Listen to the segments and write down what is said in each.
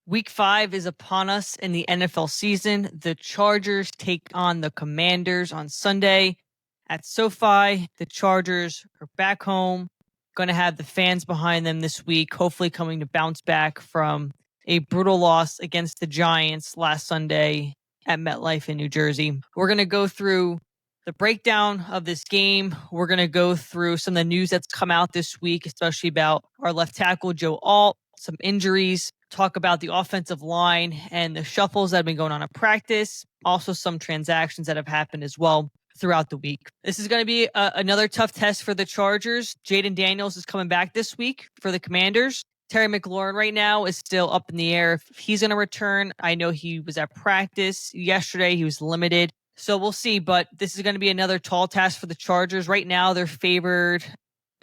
Week 5 is upon us in the NFL season. The Chargers take on the Commanders on Sunday at SoFi. The Chargers are back home, going to have the fans behind them this week, hopefully coming to bounce back from a brutal loss against the Giants last Sunday at MetLife in New Jersey. We're going to go through the breakdown of this game. We're going to go through some of the news that's come out this week, especially about our left tackle, Joe Alt, some injuries, talk about the offensive line and the shuffles that have been going on in practice, also some transactions that have happened as well throughout the week. This is going to be another tough test for the Chargers. Jaden Daniels is coming back this week for the Commanders. Terry McLaurin right now is still up in the air if he's going to return. I know he was at practice yesterday. He was limited. So we'll see, but this is going to be another tall task for the Chargers. Right now, they're favored,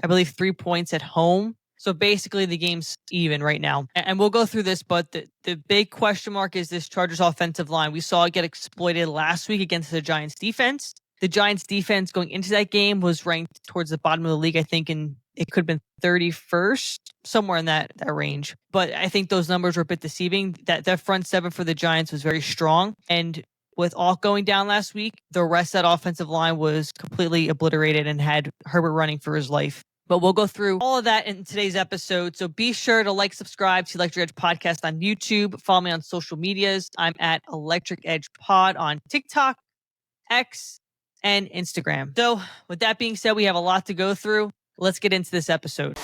I believe, 3 points at home. So basically, the game's even right now. And we'll go through this, but the big question mark is this Chargers offensive line. We saw it get exploited last week against the Giants defense. The Giants defense going into that game was ranked towards the bottom of the league, I think, and it could have been 31st, somewhere in that range. But I think those numbers were a bit deceiving. That front seven for the Giants was very strong. And with Alt going down last week, the rest of that offensive line was completely obliterated and had Herbert running for his life. But we'll go through all of that in today's episode. So be sure to subscribe to Electric Edge Podcast on YouTube. Follow me on social medias. I'm at Electric Edge Pod on TikTok, X, and Instagram. So with that being said, we have a lot to go through. Let's get into this episode.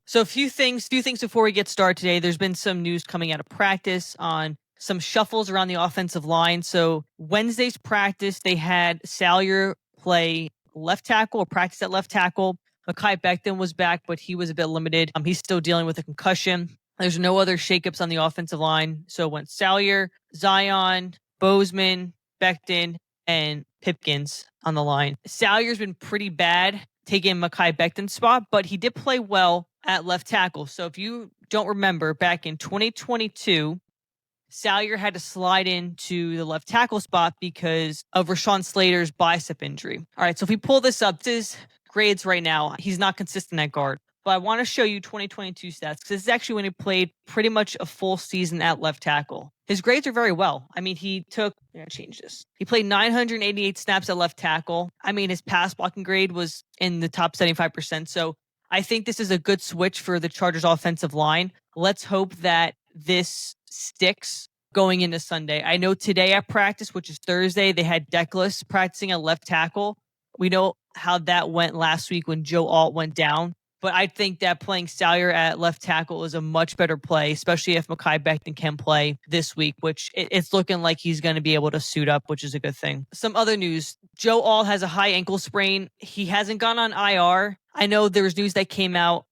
So a few things before we get started today. There's been some news coming out of practice on some shuffles around the offensive line. So Wednesday's practice, they had Salyer play left tackle or practice at left tackle. Mekhi Becton was back, but he was a bit limited. He's still dealing with a concussion. There's no other shakeups on the offensive line. So it went Salyer, Zion, Bozeman, Becton, and Pipkins on the line. Salyer's been pretty bad taking Mekhi Becton's spot, but he did play well at left tackle. So if you don't remember, back in 2022, Salyer had to slide into the left tackle spot because of Rashawn Slater's bicep injury. All right, so if we pull this up, this is grades right now. He's not consistent at guard. But I want to show you 2022 stats because this is actually when he played pretty much a full season at left tackle. His grades are very well. I mean, he played 988 snaps at left tackle. I mean, his pass blocking grade was in the top 75%. So I think this is a good switch for the Chargers offensive line. Let's hope that this sticks going into Sunday. I know today at practice, which is Thursday, they had Deckless practicing at left tackle. We know how that went last week when Joe Alt went down. But I think that playing Salyer at left tackle is a much better play, especially if Mekhi Becton can play this week, which it's looking like he's going to be able to suit up, which is a good thing. Some other news. Joe Alt has a high ankle sprain. He hasn't gone on IR. I know there was news that came out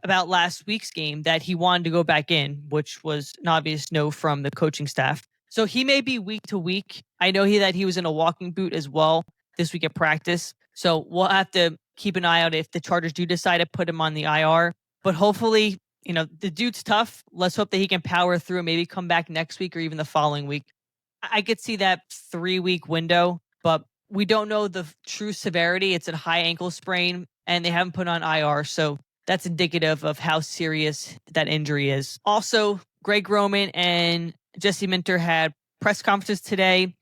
about last week's game that he wanted to go back in, which was an obvious no from the coaching staff. So he may be week to week. I know that he was in a walking boot as well this week at practice. So we'll have to keep an eye out if the Chargers do decide to put him on the IR. But hopefully, the dude's tough. Let's hope that he can power through and maybe come back next week or even the following week. I could see that 3-week window, but we don't know the true severity. It's a high ankle sprain, and they haven't put on IR. So that's indicative of how serious that injury is. Also, Greg Roman and Jesse Minter had press conferences today.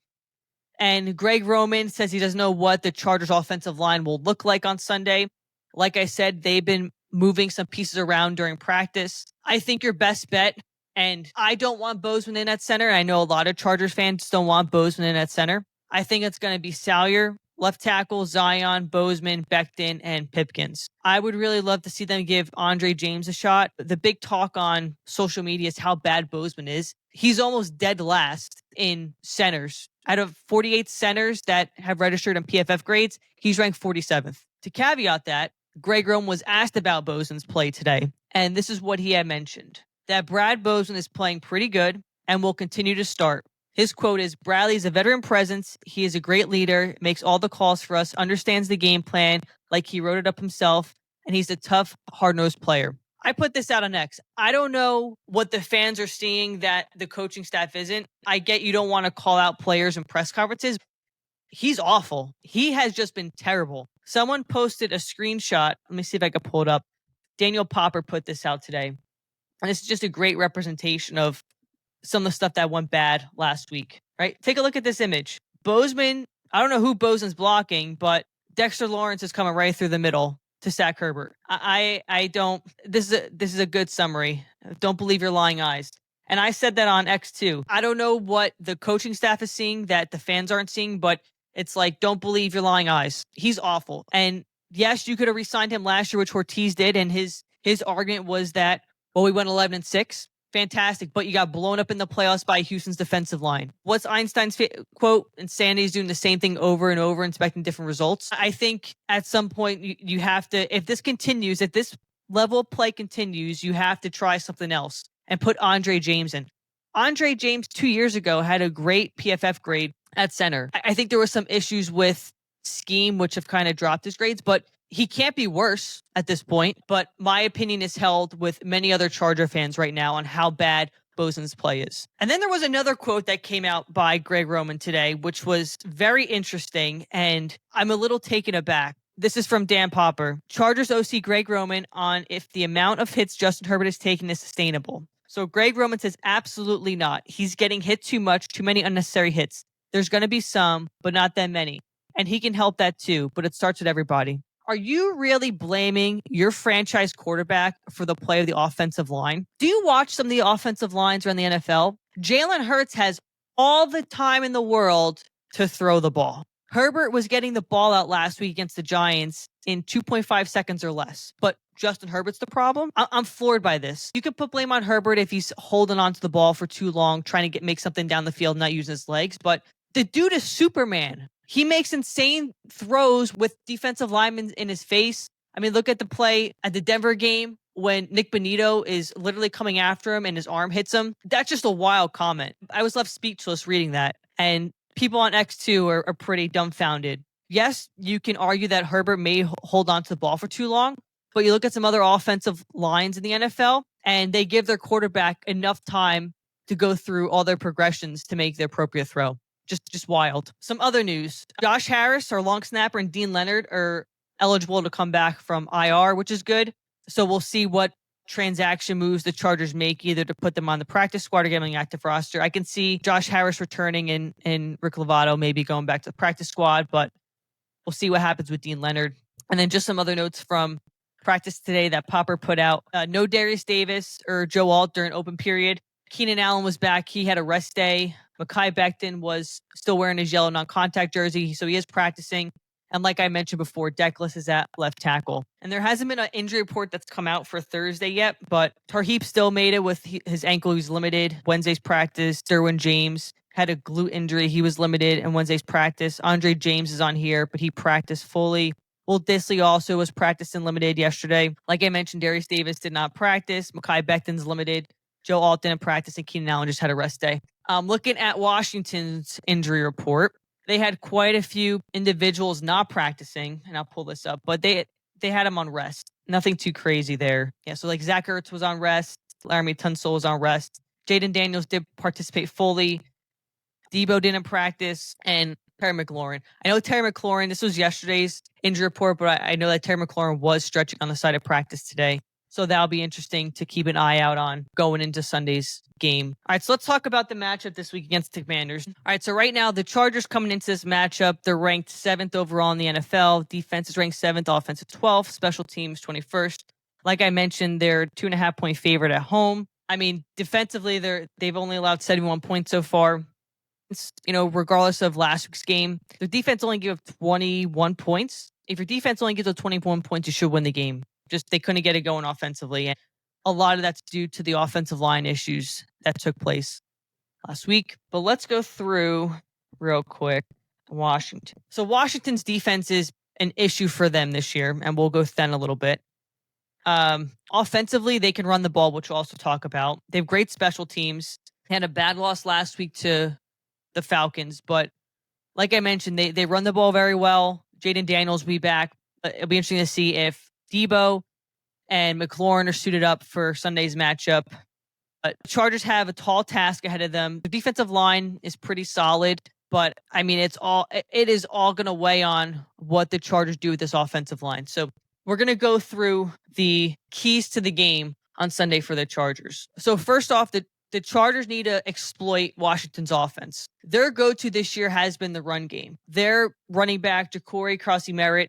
And Greg Roman says he doesn't know what the Chargers offensive line will look like on Sunday. Like I said, they've been moving some pieces around during practice. I think your best bet, and I don't want Bozeman in at center. I know a lot of Chargers fans don't want Bozeman in at center. I think it's going to be Salyer, left tackle, Zion, Bozeman, Becton, and Pipkins. I would really love to see them give Andre James a shot. The big talk on social media is how bad Bozeman is. He's almost dead last in centers. Out of 48 centers that have registered in PFF grades, he's ranked 47th. To caveat that, Greg Roman was asked about Bozeman's play today, and this is what he had mentioned. That Brad Bozeman is playing pretty good and will continue to start. His quote is, "Bradley's a veteran presence. He is a great leader, makes all the calls for us, understands the game plan like he wrote it up himself, and he's a tough, hard-nosed player. I put this out on X. I don't know what the fans are seeing that the coaching staff isn't. I get you don't want to call out players in press conferences. He's awful. He has just been terrible. Someone posted a screenshot. Let me see if I can pull it up. Daniel Popper put this out today. And it's just a great representation of some of the stuff that went bad last week, right? Take a look at this image. Bozeman, I don't know who Bozeman's blocking, but Dexter Lawrence is coming right through the middle to sack Herbert. I don't. This is a good summary. Don't believe your lying eyes. And I said that on X2. I don't know what the coaching staff is seeing that the fans aren't seeing, but it's like, don't believe your lying eyes. He's awful. And yes, you could have re-signed him last year, which Ortiz did, and his argument was that, well, we went 11-6. Fantastic, but you got blown up in the playoffs by Houston's defensive line. What's Einstein's quote? Insanity's doing the same thing over and over, expecting different results. I think at some point you have to, if this continues, if this level of play continues, you have to try something else and put Andre James in. Andre James 2 years ago had a great PFF grade at center. I think there were some issues with scheme, which have kind of dropped his grades, but he can't be worse at this point. But my opinion is held with many other Charger fans right now on how bad Bozeman's play is. And then there was another quote that came out by Greg Roman today, which was very interesting, and I'm a little taken aback. This is from Dan Popper. Chargers OC Greg Roman on if the amount of hits Justin Herbert is taking is sustainable. So Greg Roman says absolutely not. He's getting hit too much, too many unnecessary hits. There's going to be some, but not that many. And he can help that too, but it starts with everybody. Are you really blaming your franchise quarterback for the play of the offensive line? Do you watch some of the offensive lines around the NFL? Jalen Hurts has all the time in the world to throw the ball. Herbert was getting the ball out last week against the Giants in 2.5 seconds or less. But Justin Herbert's the problem? I'm floored by this. You can put blame on Herbert if he's holding on to the ball for too long, trying to make something down the field, not using his legs. But the dude is Superman. He makes insane throws with defensive linemen in his face. I mean, look at the play at the Denver game when Nick Bonito is literally coming after him and his arm hits him. That's just a wild comment. I was left speechless reading that. And people on X2 are pretty dumbfounded. Yes, you can argue that Herbert may hold on to the ball for too long, but you look at some other offensive lines in the NFL, and they give their quarterback enough time to go through all their progressions to make the appropriate throw. Just wild. Some other news. Josh Harris, our long snapper, and Dean Leonard are eligible to come back from IR, which is good. So we'll see what transaction moves the Chargers make, either to put them on the practice squad or get them on the active roster. I can see Josh Harris returning and Rick Lovato maybe going back to the practice squad, but we'll see what happens with Dean Leonard. And then just some other notes from practice today that Popper put out. No Darius Davis or Joe Alt during open period. Keenan Allen was back. He had a rest day. Mekhi Becton was still wearing his yellow non-contact jersey, so he is practicing. And like I mentioned before, Deckless is at left tackle. And there hasn't been an injury report that's come out for Thursday yet, but Tarheep still made it with his ankle. He was limited. Wednesday's practice. Derwin James had a glute injury. He was limited in Wednesday's practice. Andre James is on here, but he practiced fully. Will Disley also was practicing limited yesterday. Like I mentioned, Darius Davis did not practice. Mekhi Becton's limited. Joe Alt didn't practice, and Keenan Allen just had a rest day. Looking at Washington's injury report, they had quite a few individuals not practicing, and I'll pull this up, but they had them on rest. Nothing too crazy there. Yeah, so like Zach Ertz was on rest. Laramie Tunsil was on rest. Jaden Daniels did participate fully. Debo didn't practice, and Terry McLaurin. I know Terry McLaurin, this was yesterday's injury report, but I know that Terry McLaurin was stretching on the side of practice today. So that'll be interesting to keep an eye out on going into Sunday's game. All right, so let's talk about the matchup this week against the Commanders. All right, so right now, the Chargers coming into this matchup, they're ranked 7th overall in the NFL. Defense is ranked 7th, offense is 12th, special teams 21st. Like I mentioned, they're 2.5-point favorite at home. I mean, defensively, they've only allowed 71 points so far. It's, regardless of last week's game, their defense only gave up 21 points. If your defense only gives up 21 points, you should win the game. Just they couldn't get it going offensively. And a lot of that's due to the offensive line issues that took place last week. But let's go through real quick Washington. So Washington's defense is an issue for them this year, and we'll go through a little bit. Offensively, they can run the ball, which we'll also talk about. They have great special teams. They had a bad loss last week to the Falcons, but like I mentioned, they run the ball very well. Jaden Daniels will be back. It'll be interesting to see if Debo and McLaurin are suited up for Sunday's matchup. Chargers have a tall task ahead of them. The defensive line is pretty solid, but I mean, it is all going to weigh on what the Chargers do with this offensive line. So we're going to go through the keys to the game on Sunday for the Chargers. So first off, the Chargers need to exploit Washington's offense. Their go-to this year has been the run game. Their running back, Ja'Cory Crossy-Merritt,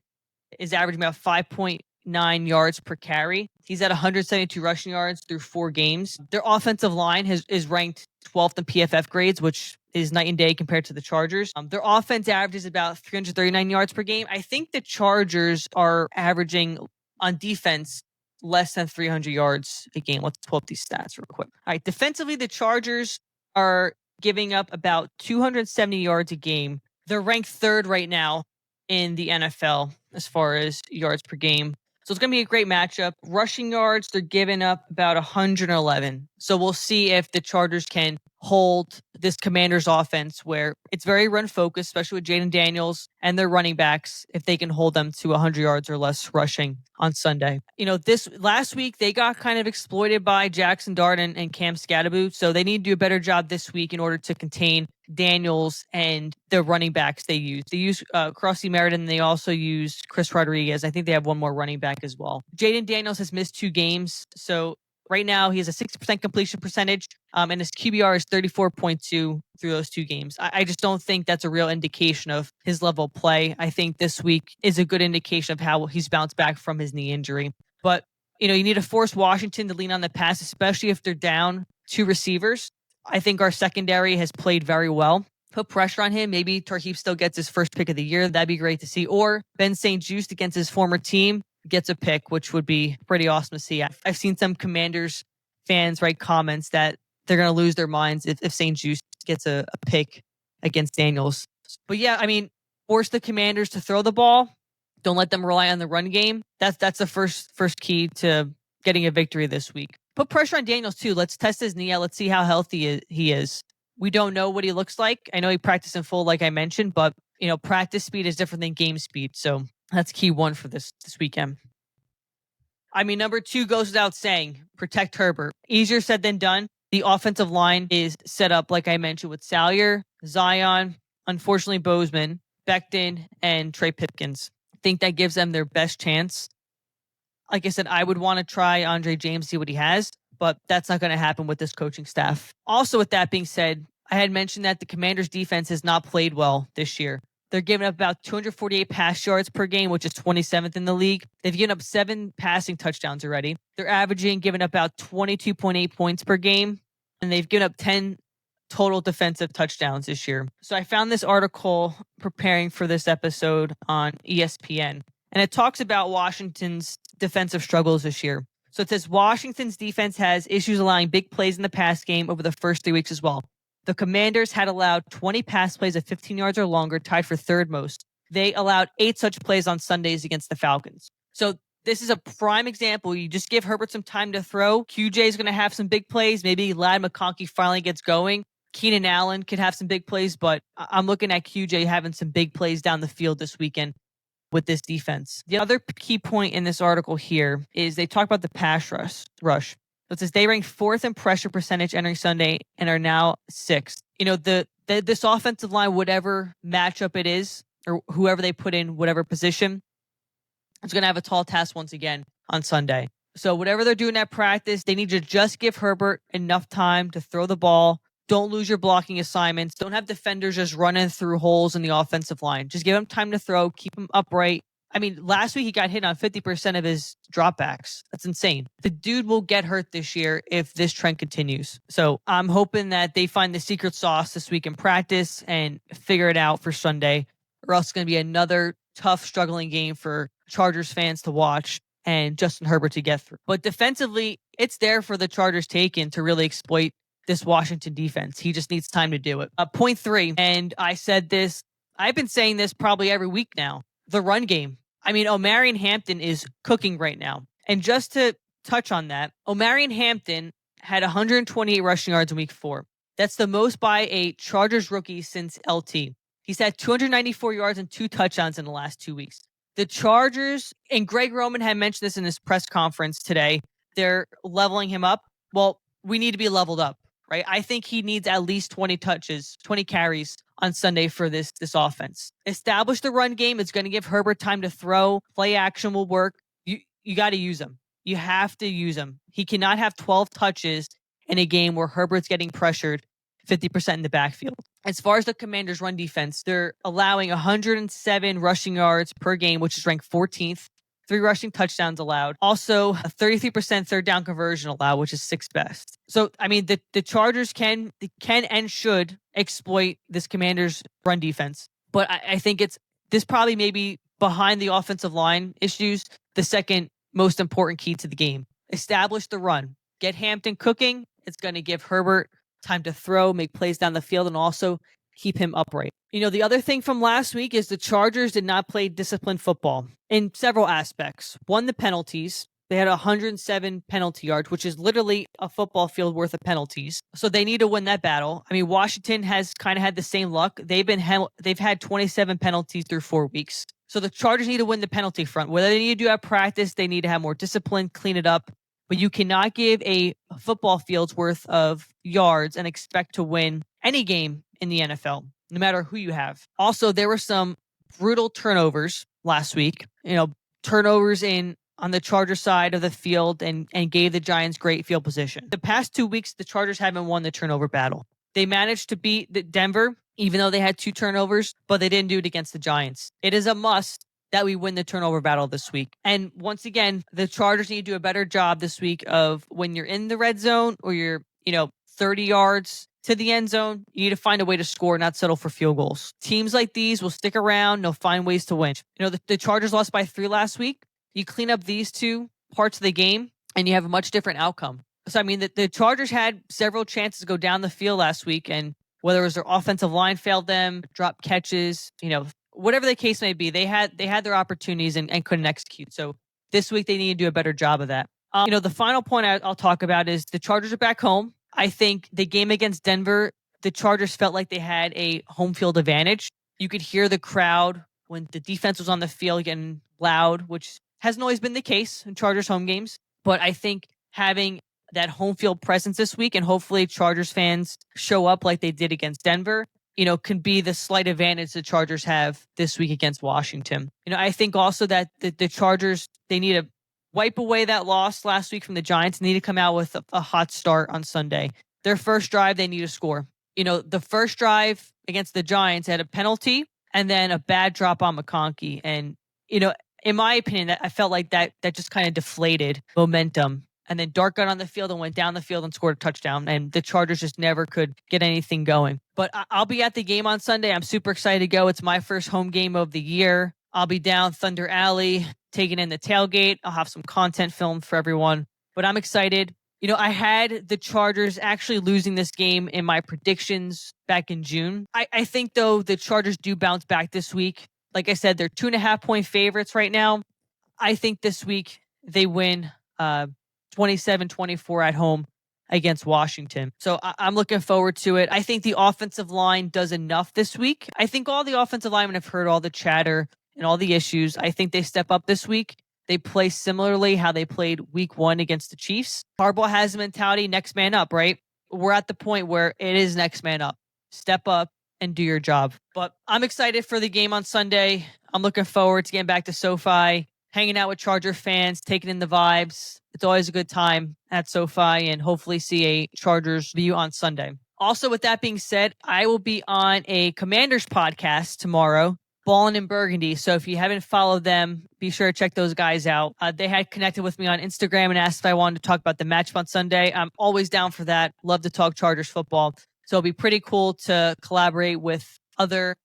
is averaging about 5.9 yards per carry. He's at 172 rushing yards through 4 games. Their offensive line is ranked 12th in PFF grades, which is night and day compared to the Chargers. Their offense averages about 339 yards per game. I think the Chargers are averaging on defense less than 300 yards a game. Let's pull up these stats real quick. All right, defensively, the Chargers are giving up about 270 yards a game. They're ranked 3rd right now in the NFL as far as yards per game. So it's going to be a great matchup. Rushing yards, they're giving up about 111. So we'll see if the Chargers can hold this Commanders offense where it's very run focused, especially with Jaden Daniels and their running backs, if they can hold them to 100 yards or less rushing on Sunday. This last week, they got kind of exploited by Jackson Dart and Cam Scatterboot. So they need to do a better job this week in order to contain Daniels and the running backs they use. They use Crossy Merritt, and they also use Chris Rodriguez. I think they have one more running back as well. Jaden Daniels has missed 2 games. So right now, he has a 60% completion percentage, and his QBR is 34.2 through those 2 games. I just don't think that's a real indication of his level of play. I think this week is a good indication of how he's bounced back from his knee injury. But, you need to force Washington to lean on the pass, especially if they're down 2 receivers. I think our secondary has played very well. Put pressure on him. Maybe Tarheeb still gets his first pick of the year. That'd be great to see. Or Ben St. Juste against his former team gets a pick, which would be pretty awesome to see. I've seen some Commanders fans write comments that they're going to lose their minds if St. Juste gets a pick against Daniels. But yeah, I mean, force the Commanders to throw the ball. Don't let them rely on the run game. That's the first key to getting a victory this week. Put pressure on Daniels too. Let's test his knee out. Let's see how healthy he is. We don't know what he looks like. I know he practiced in full, like I mentioned, but practice speed is different than game speed. So that's key 1 for this weekend. I mean, number 2 goes without saying, protect Herbert. Easier said than done. The offensive line is set up, like I mentioned, with Salyer, Zion, unfortunately Bozeman, Becton, and Trey Pipkins. I think that gives them their best chance. Like I said, I would want to try Andre James, see what he has, but that's not going to happen with this coaching staff. Also, with that being said, I had mentioned that the Commanders' defense has not played well this year. They're giving up about 248 pass yards per game, which is 27th in the league. They've given up 7 passing touchdowns already. They're giving up about 22.8 points per game, and they've given up 10 total defensive touchdowns this year. So I found this article preparing for this episode on ESPN, and it talks about Washington's defensive struggles this year. So it says Washington's defense has issues allowing big plays in the pass game over the first 3 weeks as well. The Commanders had allowed 20 pass plays of 15 yards or longer, tied for 3rd most. They allowed 8 such plays on Sundays against the Falcons. So this is a prime example. You just give Herbert some time to throw. QJ is going to have some big plays. Maybe Ladd McConkey finally gets going. Keenan Allen could have some big plays, but I'm looking at QJ having some big plays down the field this weekend with this defense. The other key point in this article here is they talk about the pass rush. So it says they ranked 4th in pressure percentage entering Sunday and are now 6th. This offensive line, whatever matchup it is, or whoever they put in whatever position, is going to have a tall task once again on Sunday. So whatever they're doing at practice, they need to just give Herbert enough time to throw the ball. Don't lose your blocking assignments. Don't have defenders just running through holes in the offensive line. Just give him time to throw. Keep him upright. I mean, last week he got hit on 50% of his dropbacks. That's insane. The dude will get hurt this year if this trend continues. So I'm hoping that they find the secret sauce this week in practice and figure it out for Sunday, or else it's going to be another tough, struggling game for Chargers fans to watch and Justin Herbert to get through. But defensively, it's there for the Chargers taken to really exploit this Washington defense. He just needs time to do it. Point 3, and I said this, I've been saying this probably every week now, the run game. I mean, Omarion Hampton is cooking right now. And just to touch on that, Omarion Hampton had 128 rushing yards in week 4. That's the most by a Chargers rookie since LT. He's had 294 yards and 2 touchdowns in the last 2 weeks. The Chargers, and Greg Roman had mentioned this in his press conference today, they're leveling him up. Well, we need to be leveled up, right? I think he needs at least 20 touches, 20 carries on Sunday for this offense. Establish the run game. It's going to give Herbert time to throw. Play action will work. You got to use him. You have to use him. He cannot have 12 touches in a game where Herbert's getting pressured 50% in the backfield. As far as the Commanders' run defense, they're allowing 107 rushing yards per game, which is ranked 14th. 3 rushing touchdowns allowed. Also, a 33% third down conversion allowed, which is 6th best. So, I mean, the Chargers can and should exploit this Commanders' run defense. But I think this probably maybe behind the offensive line issues, the second most important key to the game. Establish the run. Get Hampton cooking. It's going to give Herbert time to throw, make plays down the field, and also keep him upright. The other thing from last week is the Chargers did not play disciplined football in several aspects. One, the penalties. They had 107 penalty yards, which is literally a football field worth of penalties. So they need to win that battle. I mean, Washington has kind of had the same luck. They've had 27 penalties through 4 weeks. So the Chargers need to win the penalty front. Whether they need to do at practice, they need to have more discipline, clean it up. But you cannot give a football field's worth of yards and expect to win any game in the NFL, no matter who you have. Also, there were some brutal turnovers last week. Turnovers on the Chargers side of the field and gave the Giants great field position. The past 2 weeks, the Chargers haven't won the turnover battle. They managed to beat Denver, even though they had 2 turnovers, but they didn't do it against the Giants. It is a must that we win the turnover battle this week. And once again, the Chargers need to do a better job this week of when you're in the red zone or you're, 30 yards to the end zone, you need to find a way to score, not settle for field goals. Teams like these will stick around. They'll find ways to win. The Chargers lost by 3 last week. You clean up these 2 parts of the game and you have a much different outcome. So, I mean, the Chargers had several chances to go down the field last week, and whether it was their offensive line failed them, drop catches, whatever the case may be, they had their opportunities and couldn't execute. So this week they need to do a better job of that. The final point I'll talk about is the Chargers are back home. I think the game against Denver, the Chargers felt like they had a home field advantage. You could hear the crowd when the defense was on the field getting loud, which hasn't always been the case in Chargers home games. But I think having that home field presence this week, and hopefully Chargers fans show up like they did against Denver, can be the slight advantage the Chargers have this week against Washington. I think also that the Chargers, they need to wipe away that loss last week from the Giants. They need to come out with a hot start on Sunday. Their first drive, they need to score. The first drive against the Giants had a penalty and then a bad drop on McConkey. And, in my opinion, I felt like that just kind of deflated momentum. And then Dart got on the field and went down the field and scored a touchdown. And the Chargers just never could get anything going. But I'll be at the game on Sunday. I'm super excited to go. It's my first home game of the year. I'll be down Thunder Alley, taking in the tailgate. I'll have some content filmed for everyone. But I'm excited. I had the Chargers actually losing this game in my predictions back in June. I think, though, the Chargers do bounce back this week. Like I said, they're 2.5-point favorites right now. I think this week they win 27-24 at home against Washington. So I'm looking forward to it. I think the offensive line does enough this week. I think all the offensive linemen have heard all the chatter and all the issues. I think they step up this week. They play similarly how they played week 1 against the Chiefs. Harbaugh has the mentality, next man up, right? We're at the point where it is next man up. Step up and do your job. But I'm excited for the game on Sunday. I'm looking forward to getting back to SoFi, hanging out with Charger fans, taking in the vibes. It's always a good time at SoFi, and hopefully see a Chargers view on Sunday. Also, with that being said, I will be on a Commanders podcast tomorrow, Ballin' in Burgundy. So if you haven't followed them, be sure to check those guys out. They had connected with me on Instagram and asked if I wanted to talk about the matchup on Sunday. I'm always down for that. Love to talk Chargers football. So it'll be pretty cool to collaborate with other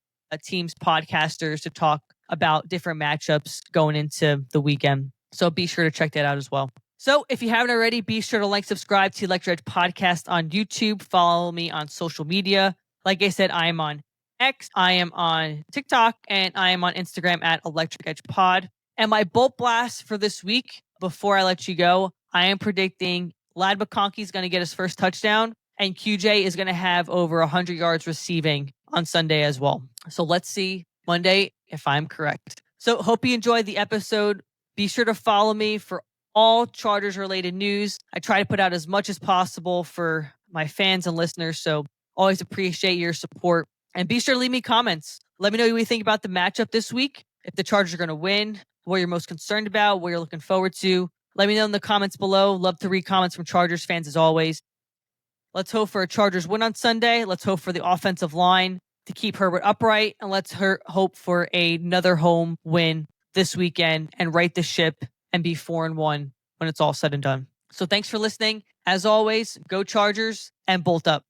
teams' podcasters to talk about different matchups going into the weekend. So be sure to check that out as well. So if you haven't already, be sure to like, subscribe to Electric Edge Podcast on YouTube. Follow me on social media. Like I said, I am on X, I am on TikTok, and I am on Instagram at Electric Edge Pod. And my bolt blast for this week, before I let you go, I am predicting Lad McConkey is going to get his first touchdown, and QJ is going to have over 100 yards receiving on Sunday as well. So let's see Monday if I'm correct. So hope you enjoyed the episode. Be sure to follow me for all Chargers related news. I try to put out as much as possible for my fans and listeners. So always appreciate your support. And be sure to leave me comments. Let me know what you think about the matchup this week. If the Chargers are going to win, what you're most concerned about, what you're looking forward to. Let me know in the comments below. Love to read comments from Chargers fans as always. Let's hope for a Chargers win on Sunday. Let's hope for the offensive line to keep Herbert upright. And let's hope for another home win this weekend and right the ship and be 4-1 when it's all said and done. So thanks for listening. As always, go Chargers and bolt up.